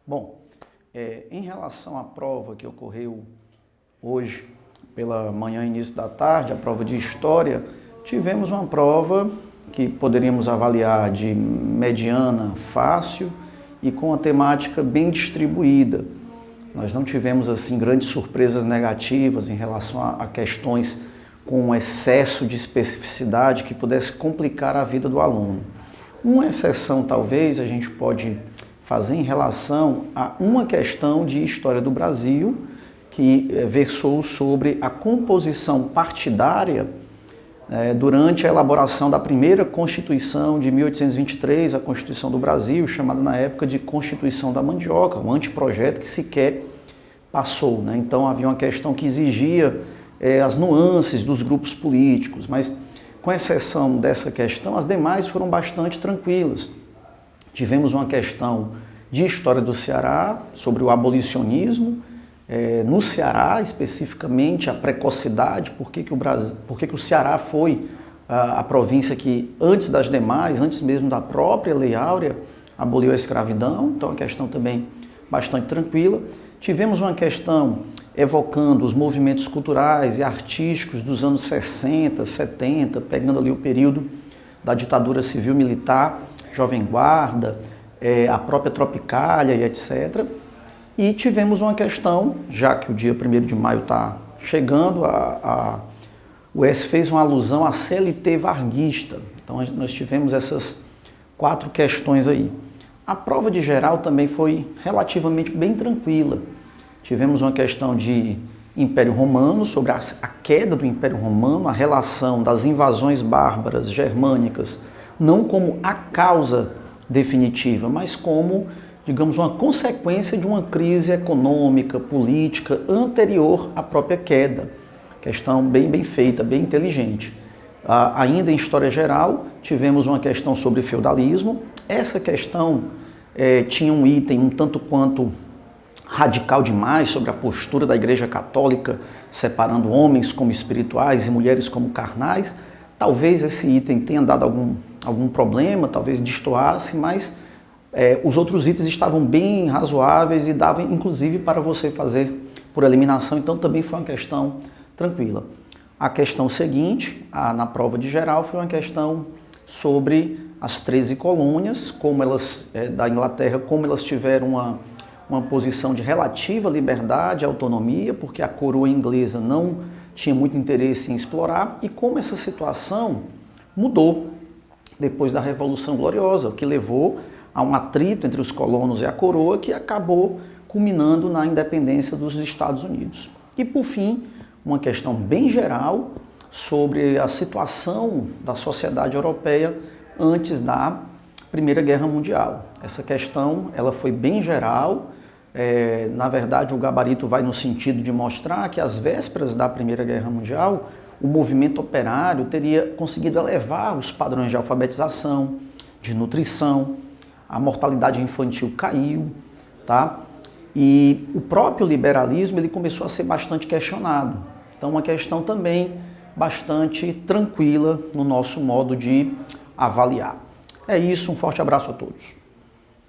Bom, em relação à prova que ocorreu hoje, pela manhã e início da tarde, a prova de História, tivemos uma prova que poderíamos avaliar de mediana, fácil e com a temática bem distribuída. Nós não tivemos assim grandes surpresas negativas em relação a questões com excesso de especificidade que pudesse complicar a vida do aluno. Uma exceção talvez a gente pode fazer em relação a uma questão de História do Brasil que versou sobre a composição partidária durante a elaboração da primeira Constituição de 1823, a Constituição do Brasil, chamada na época de Constituição da Mandioca, um anteprojeto que sequer passou. Então havia uma questão que exigia as nuances dos grupos políticos, mas com exceção dessa questão, as demais foram bastante tranquilas. Tivemos uma questão de História do Ceará, sobre o abolicionismo, no Ceará, especificamente, a precocidade, por que o Ceará foi a província que, antes das demais, antes mesmo da própria Lei Áurea, aboliu a escravidão, então a questão também bastante tranquila. Tivemos uma questão evocando os movimentos culturais e artísticos dos anos 60, 70, pegando ali o período da ditadura civil-militar, Jovem Guarda, a própria Tropicália e etc., e tivemos uma questão, já que o dia 1º de maio está chegando, o S fez uma alusão à CLT varguista. Então nós tivemos essas 4 questões aí. A prova de geral também foi relativamente bem tranquila. Tivemos uma questão de Império Romano, sobre a queda do Império Romano, a relação das invasões bárbaras germânicas, não como a causa definitiva, mas como, digamos, uma consequência de uma crise econômica, política anterior à própria queda. Questão bem feita, bem inteligente. Ainda em História Geral, tivemos uma questão sobre feudalismo. Essa questão tinha um item um tanto quanto radical demais sobre a postura da Igreja Católica, separando homens como espirituais e mulheres como carnais. Talvez esse item tenha dado algum problema, talvez destoasse, mas os outros itens estavam bem razoáveis e davam inclusive para você fazer por eliminação, então também foi uma questão tranquila. A questão seguinte, na prova de geral, foi uma questão sobre as 13 colônias, como elas, da Inglaterra, como elas tiveram uma posição de relativa liberdade e autonomia, porque a coroa inglesa não tinha muito interesse em explorar, e como essa situação mudou depois da Revolução Gloriosa, o que levou a um atrito entre os colonos e a coroa, que acabou culminando na independência dos Estados Unidos. E, por fim, uma questão bem geral sobre a situação da sociedade europeia antes da Primeira Guerra Mundial. Essa questão ela foi bem geral. Na verdade, o gabarito vai no sentido de mostrar que às vésperas da Primeira Guerra Mundial, o movimento operário teria conseguido elevar os padrões de alfabetização, de nutrição, a mortalidade infantil caiu, tá? E o próprio liberalismo ele começou a ser bastante questionado. Então, uma questão também bastante tranquila no nosso modo de avaliar. É isso, um forte abraço a todos.